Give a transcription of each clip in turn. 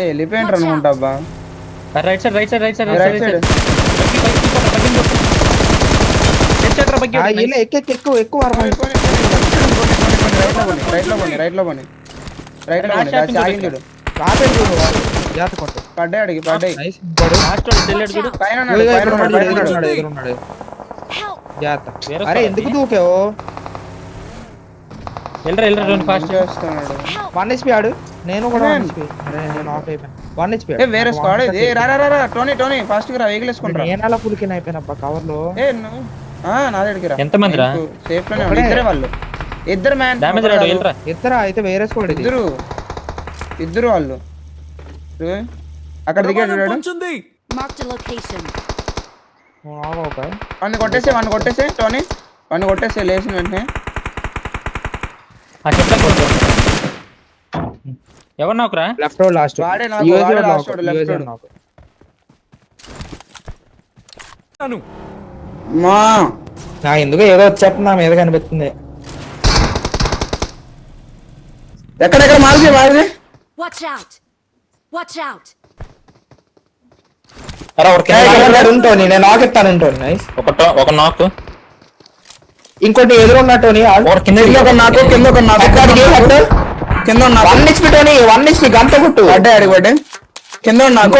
వెళ్ళిపోయింటారు అనుకుంటా అబ్బా. Right side right side right side right side ఎక్కువ ఎక్కువ రైట్ లో పోనీ ఆగింది చూడు. పడ్డాయి పడ్డాయి పైన అరే ఎందుకు దూకావు? ఫాస్ట్ చేస్తున్నాడు. 1 HP ఆడు. నేను కూడా 1 HP. నేను ఆఫ్ అయిపోయాను. 1 HP. వేరే స్క్వాడ్ ఇది. రా టోనీ ఫాస్ట్ గా రా, వెహికల్ వేసుకుంటా. నేను అలా పులికిన అయిపోయినప్ప కవర్ లో. నా దగ్గరికి రా. ఎంత మంది రా? సేఫ్ లోనే ఉంది. ఇద్దరే వాళ్ళు. ఇద్దరు మ్యాన్. డ్యామేజ్ రాడు వెళ్ళరా. ఇద్దరా అయితే వేరే స్క్వాడ్ ఇది. ఇద్దరు వాళ్ళు. అక్కడ దిగాడు చూడాడు. Marked a location. వాడిని కొట్టేసే టోనీ. వాడిని కొట్టేసే లేచిన వెంటనే. ఎవరు నాకురా? Left road last. వాడే నాకు లాస్ట్ రోడ్ లెఫ్ట్ రోడ్. మా నా ఎందుకు ఏదో వచ్చేస్తుంది, నా మీద కనిపిస్తుంది. ఎక్కడెక్కడ మారితే Watch out! Watch out! ఉంటుంది నేను నాకెత్తాను ఉంటుంది. నైస్. ఒక నాక్. ఇంకోటి ఎదురున్నా టోనీ. కింద ఒక నాకు కింద ఒక నాకు కింద 1 HP టోనీ. 1 HP గంట కొట్టు. పడ్డాడు కింద నాకు.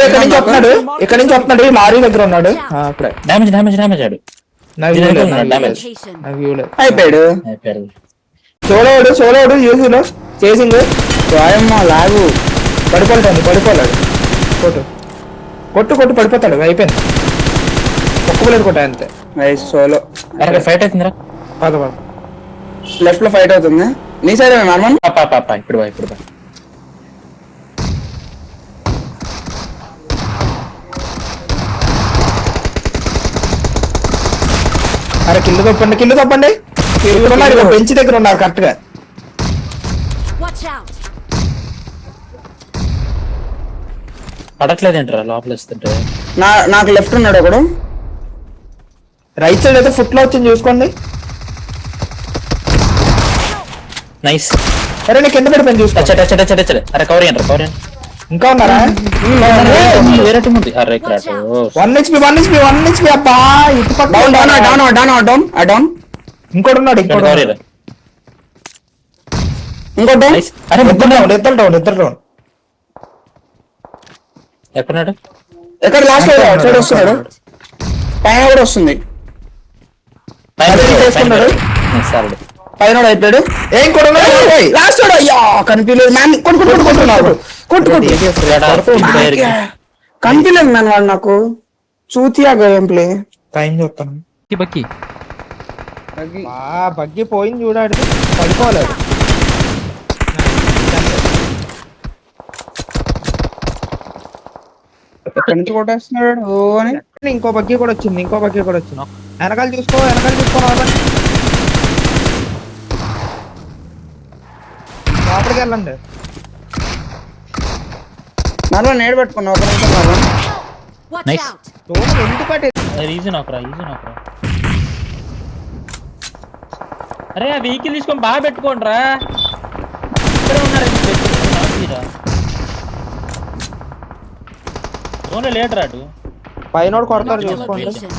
ఇక్కడ నుంచి వస్తున్నాడు లారీ దగ్గర ఉన్నాడు. అక్కడ డ్యామేజ్ ఆడు. Location. అయిపోయాడు. సోలోడు యూజులో చేసింగ్ లాగు పడిపోలేడు. కొట్టు పడిపోతాడు. అయిపోయింది. ఒక్కలేదు కొట్ట అంతే. Nice solo. ఫైట్ అవుతుందిరా. లెఫ్ట్ లో ఫైట్ అవుతుంది. నీ సైడ్ నార్మల్. ఇప్పుడు అరే కిల్లు తప్పండి. బెంచ్ దగ్గర ఉన్నారు కరెక్ట్ గా. Watch out! పడట్లేదేంట్రా లోపల వస్తుంటే. నాకు లెఫ్ట్ ఉన్నాడు ఒకడు. రైట్ సైడ్ అయితే ఫుట్ లో వచ్చింది చూసుకోండి. నైస్. అరే నేను కింద పడిపోయింది చూసుకో. అరే కవర్ చేయండి. ఇంకా ఉన్నారా? వేరే టీం ఉంది. అరే ఇక్కడ 1 HP అబ్బా. ఇటు పక్క డౌన్. ఇంకోటి ఉన్నాడు. ఇంకోటి. అరే ఇద్దరు డౌన్. ఎక్కడున్నాడు? ఎక్కడ లాస్ట్ సైడ్ వస్తున్నాడు. పైన కూడా వస్తుంది. పైన అయిపోయాడు. ఏం కూడా లాస్ట్ అయ్యా కనిపించలేదు మ్యాన్. కొట్టుకుంటున్నాడు. కనిపించలేదు మ్యాన్ వాడు నాకు. చూతియా గేమ్ ప్లే. టైం చూస్తాను. బగ్గి పోయింది చూడాడు. పడిపోలేదు. ఎక్కడి నుంచి కొట్టేస్తున్నాడు అని. ఇంకో బగ్గి కూడా వచ్చింది. వెనకాల చూసుకో లోపలికి వెళ్ళండి. నార్మల్ నేడు పెట్టుకున్నా ఒక నిమిషం నార్మల్. Watch Nice. out! ఎందుకంటే ఈజీ నాకురా. అరే ఆ వెహికల్ తీసుకొని బాగా పెట్టుకోండి రా. ఇక్కడ ఉన్నారు లేట్ రాడు. పైన కొడతారు Marked a చూసుకోండి. location.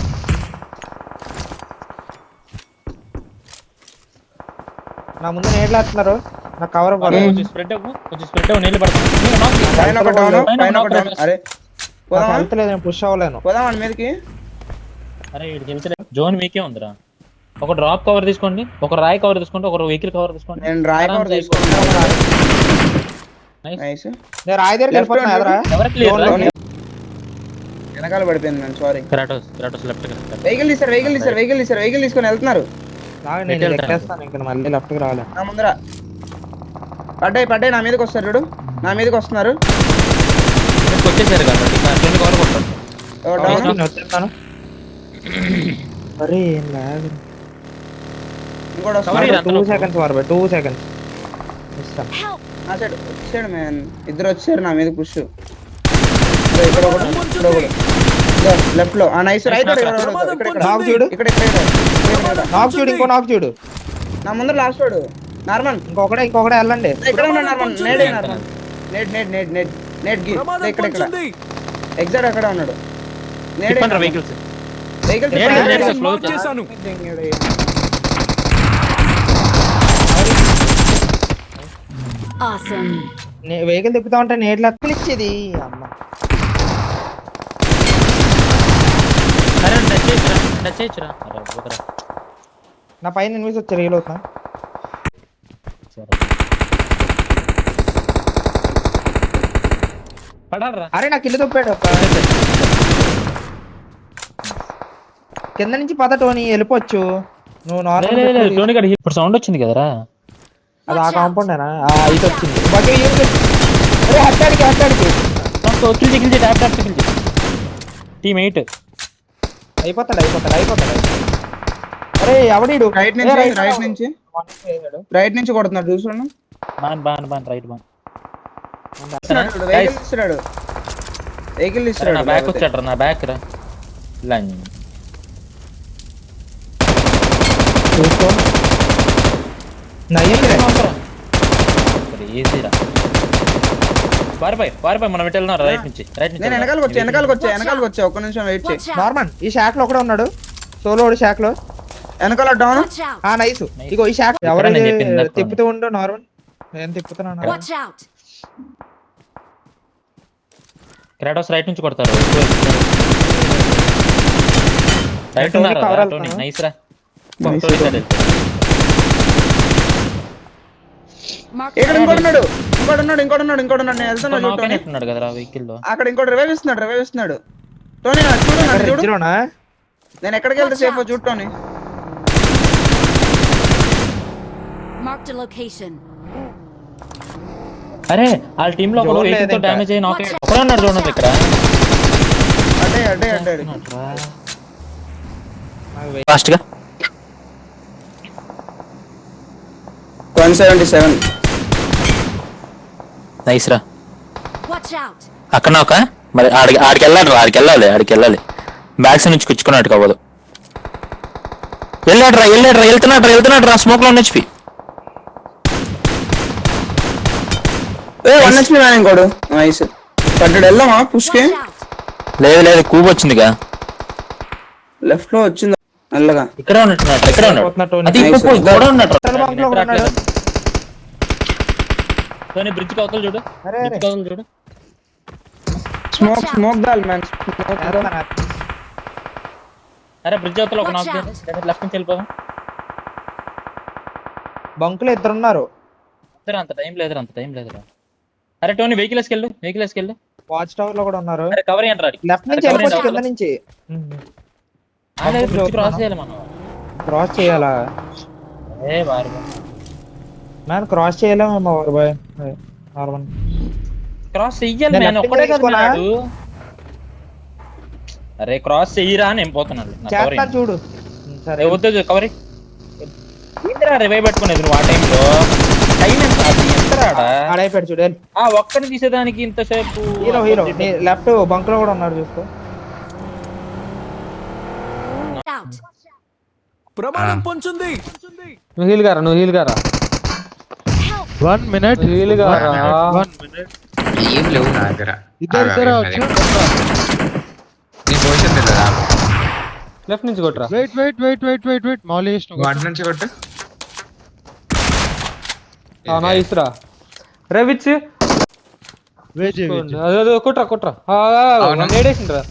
నా ముందు నేర్లేస్తున్నారు. నాకు కవర్ కొంచెం స్ప్రెడ్ అవ్వు నీళ్ళు పడుతుంది. పైన ఒక డౌన్. అరే వెళ్తలేదు, నేను పుష్ అవ్వలేను. పోదాం మీదకి. అరే జోన్ మీకే ఉందిరా. ఒక డ్రాప్ కవర్ తీసుకోండి, ఒక రాయ్ కవర్ తీసుకోండి, ఒక వెహికల్ కవర్ తీసుకోండి. నేను రాయ్ కవర్ తీసుకుంటా. నైస్. నేను రాయి దగ్గరికి వెళ్ళిపోతున్నా ఎదరా. ఎవరికి లేదు. వెనకాల పడిపోయింది నేను సారీ. క్రాటోస్ లెఫ్ట్ వెహికల్ తీసుకొని వెళ్తున్నారు. నేను ఎక్కేస్తాను ఇంకా మళ్ళీ లెఫ్ట్ కి రావాలి. నా ముందర పడ్డాయి నా మీదకి వస్తారు చూడు. నా మీదకి వస్తున్నారు. వచ్చేసారు కాబట్టి కవర్ కొట్టారు. వచ్చేస్తాను. అరే ఏం లేదు. ఇంకోటి వస్తారు. 2 seconds వారు 2 seconds. Help! నా సైడ్ వచ్చాడు మ్యాన్. ఇద్దరు వచ్చారు నా మీద పుష్. ఇక్కడ ఒకడు లెఫ్ట్ లో. ఆ నైస్ రైట్. నాక్ చూడు. ఇక్కడ నాక్ చూడు. నా ముందర లాస్ట్ వాడు నార్మల్. ఇంకొకడే వెళ్ళండి. ఇక్కడ ఉన్నాడు నార్మల్. నేడ్ నేట్ గి ఇక్కడ ఎగ్జాక్ట్ అక్కడ ఉన్నాడు. నేట్ తిప్పండి వెహికల్స్. వెహికల్ క్లోజ్ చేశాను. Awesome. వెహికల్ తిప్పుతా ఉంటే నేట్లు ఇచ్చేది అమ్మ. అరే టచ్ చేయొచ్చురా. అరే ఒకరా. నా పైన ఎనిమిది వచ్చారు రీల్ అవుతున్నా. పడాలరా. అరే నాకు ఇల్లు తప్పాడు. కింద నుంచి పద టోనీ వెళ్ళిపోవచ్చు. నువ్వు నార్మల్ టోనీ గడి ఇప్పుడు సౌండ్ వచ్చింది కదరా. అది ఆ కాంపౌండేనా? ఇది వచ్చింది. అరే హట్టాడికి టీమ్ 8 అయిపోతాడు. అరే ఎవడీడు? రైట్ నుంచి కొడుతున్నాడు చూస్తున్నాను. బాన్ రైట్ బాన్. వెహికల్ ఇస్తున్నాడు. నా బ్యాక్ వచ్చాడు. నా బ్యాక్ రా. చూసుకో. ఈజీరా. పారిపోయి మనం ఇటు వెళ్దాం. రైట్ నుంచి నేను వెనకాలకు వచ్చా. ఒక్క నిమిషం వెయిట్ చేయి. Watch out. నార్మల్ ఈ షాక్ లో ఒకడే ఉన్నాడు. సోలో షాక్ లో వెనకాల డౌన్. Watch out. నైస్. ఇగో ఈ షాక్ ఎవరు నేను చెప్పింది ఇందాక. తిప్పుతూ ఉండు. నార్మల్ నేను తిప్పుతున్నాను. Watch out. క్రాడోస్ రైట్ నుంచి కొడతారు. రైట్ టోనీ ఉన్నారా? కవర్ టోనీ అవుతాను. నైస్ రా. Nice. టోనీ సైడ్ వెళ్తా. Mark ఇక్కడ ఇంకోడున్నాడు. నేను వెళ్తున్నా చూడు టోనీ. ఉన్నాడు కదరా వెహికల్ లో. అక్కడ ఇంకోటి రివైవ్ ఇస్తున్నాడు. టోనీ చూడు. రిజ్లోనా? నేను ఎక్కడికి వెళ్తే సేఫ్ చూడు టోనీ. Marked a location. అరే వాళ్ళ టీమ్ లో ఒకడు వెహికల్ తో డ్యామేజ్ అయ్యి నాక్ అయ్యాడు. ఒకడే ఉన్నాడు చూడండి ఇక్కడ. అడ్డే ఫాస్ట్ గా 177. నైస్ రా. Watch out. అక్కడ ఒక మరి ఆడికి వెళ్ళాలి. బ్యాక్స్ నుంచి కుచ్చుకున్నట్టు అవ్వదు. వెళ్తున్నాడు రా. స్మోక్ లో హెచ్పి. 1 HP ఇంకోడు. నైస్. పడ్డాడు. వెళ్దామా పుష్ కి? Watch out. లేదు కూబ్ వచ్చిందిగా. లెఫ్ట్ లో వచ్చింది నల్లగా. ఇక్కడ ఉన్నట్టు. అది Nice. ఇప్పుడు కూడా ఉన్నట్టు. పెట్రోల్ బంక్ లో ఉన్నాడు. టోనీ బ్రిడ్జ్ కవతలు చూడు. అరే బ్రిడ్జ్ కవతలు చూడు. Smoke dal man. అరే బ్రిడ్జ్ అవతల ఒక నాక్ Watch చేయండి. లెఫ్ట్ నుంచి వెళ్ళిపోదాం. బంకులు ఇద్దరున్నారు. అంత టైం లేదురా. అరే టోనీ వెహికల్ వేసుకెళ్ళు. వాచ్ టవర్ లో కూడా ఉన్నారు. అరే కవర్ ఏంట్రా. లెఫ్ట్ నుంచి వెళ్ళిపోవచ్చు కింద నుంచి. బ్రిడ్జ్ క్రాస్ చేయాలి మనం. క్రాస్ చేయాలా? మ్యాన్ క్రాస్ చేయలేమమ్మా బాయ్. నార్మల్ క్రాస్ చెయ్యాలి. నేను నేను left ఒక్కడే నుంచి కదా. అరే క్రాస్ చెయ్యరా అని నేను పోతున్నాను. చేస్తా చూడు. సరే వద్దు కవర్. ఏంద్రా రివైవ్ పెట్టుకునేది నువ్వు ఆ టైంలో? టైం ఎంతరాడా? ఆడైపోయాడు చూడు. ఆ ఒక్కడిని తీసేదానికి ఇంతసేపు. హీరో లెఫ్ట్ బంక్ లో కూడా ఉన్నాడు చూసుకో. Out. ప్రమాదం పొంచుంది. నువ్వు హీల్ గారా Help. 1 minute హీల్ గారా 1 minute ఏం లేవు నా దగ్గర. ఇద్దరు వచ్చు నీ పొజిషన్ తెలియదా? లెఫ్ట్ నుంచి కొట్రా. వెయిట్ మాల్ వేసిన వాటి నుంచి కొట్టు. నైస్ రా. రవిచ్ వెయిట్ అదే కొట్రా నేడేసిండ్రా.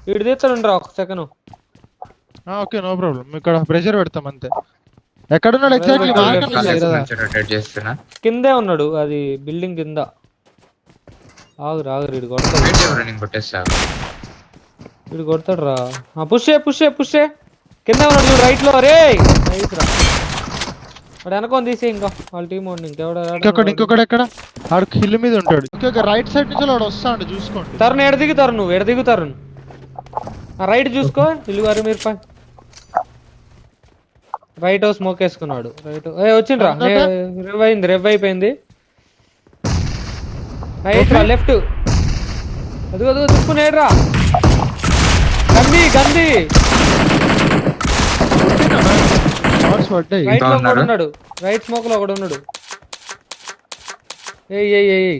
వీడు తీస్తాడురా ఒక సెకండ్. Okay no problem. ఇక్కడ ప్రెషర్ పెడతాం అంతే. ఎక్కడున్నాడు ఎగ్జాక్ట్లీ? రొటేట్ చేస్తున్నా. కిందే ఉన్నాడు. అది బిల్డింగ్ కింద. ఆగురు వీడు కొడతాడు. వెయిట్ చేయరా నేను కొట్టేస్తా. వీడు కొడతాడు రా. పుష్ కింద ఉన్నాడు చూడు రైట్ లో. రే నైస్ రా. వాడు వెనకొని తీసే ఇంకా వాళ్ళ టీం ఉండి ఇంకొకడు ఎక్కడ? ఆడు హిల్ మీద ఉంటాడు. ఓకే రైట్ సైడ్ నుంచి వాడు వస్తాడు చూసుకోండి. తరుణ్ ఎడ దిగుతారు. రైట్ చూసుకో. ఇల్లు గారు మీరు రైట్ హౌస్ స్మోక్ వేసుకున్నాడు. రైట్ వచ్చిండ్రా. రెవ్ అయిపోయింది. రైట్ రా. లెఫ్ట్ అదిగో దుక్కునేడ్రా. గంది రైట్ లో ఒకడు ఉన్నాడు. రైట్ స్మోక్ లో ఒకడు ఉన్నాడు. ఏయ్